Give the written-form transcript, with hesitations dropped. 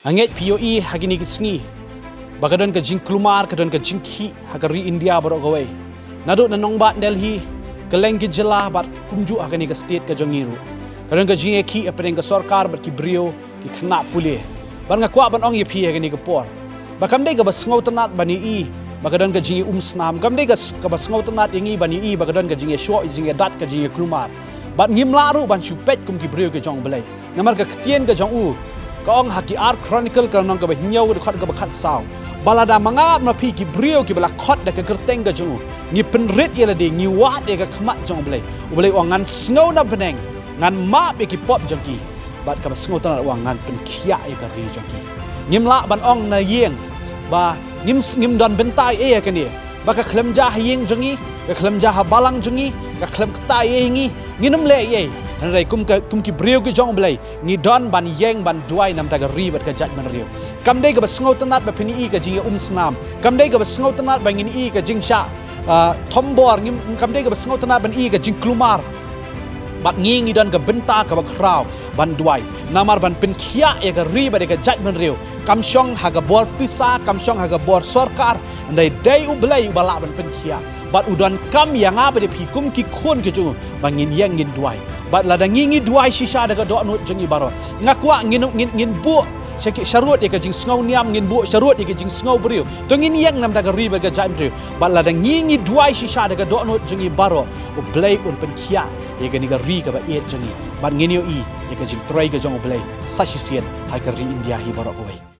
Anget POE hagini kisngi. Bagadan ka jing klumar kadon ka jing ki hagari India barok gawai. Naduk na nongbat Delhi kaleng ki jela bat kumju hagani ka state ka jongiru. Kadon ka jing ki apeng ka sarkar bat ki brio ki khna pule. Ban nga kwa ban ong ye pi hagani ka por. Bakam dei ka bas ngau tanat bani i bagadan ka jing snam kam dei ka bas ngau tanat ingi bani i bagadan ka jing shwa jing dat ka jing klumar. Bat ngimlaru ban chupet kum ki brio ka jong belai. Namar ka ktien ka jong u kaong haki art chronicle ka nong ka ba hinyaw de khat ka ba khat saw balada mangap na pi ki brio ki bala khot da ka kerteng ka jong ni penrit yela de ni wa de ka khmat jong blai ublai wangan sngow na beneng ngan ma be ki pop jong ki bat ka ba sngow tan wangan pen khia e ka ri jong ki ngimla ban ong na yeng ba ngim don bentai e ka ni ba ka khlem ja yeng jongi ka khlem ja balang jongi ka khlem kta e ngi nginum le ye Rai kum ki brio ki jong blai ni don ban yeng ban duai nam ta ga ribat ka jat man rio kam dei ka basngau tanat ba phini i ka jing snam kam dei ka basngau tanat ba ngin i ka jing sha thombor ngim kam dei ka basngau tanat ban i ka jing klumar bat ngi don ka benta ka ba kraw ban duai namar ban pen khia e ka ribat ka jat man rio kam shong ha ga bor pisa kam shong ha ga bor sarkar andai dei u blai bala ban pen khia bat udon kam yang apa de pikum ki khon ke jung bangin yang ngin duai bat lada ngingi duai shisha daga do nut jengi baro ngakwa ngin bu syaki syarut ka jing sngow niam ngin bu syarut ka jing sngow brio to ngin yang nam daga riba ga jaim brio bat lada ngingi duai shisha daga do nut jengi baro o blai un pen khia ye ga ni ga ri ka ba et jengi bat ngin yo i ye ka jing trai ga jong blai sashisien hai ka ri India hi baro ko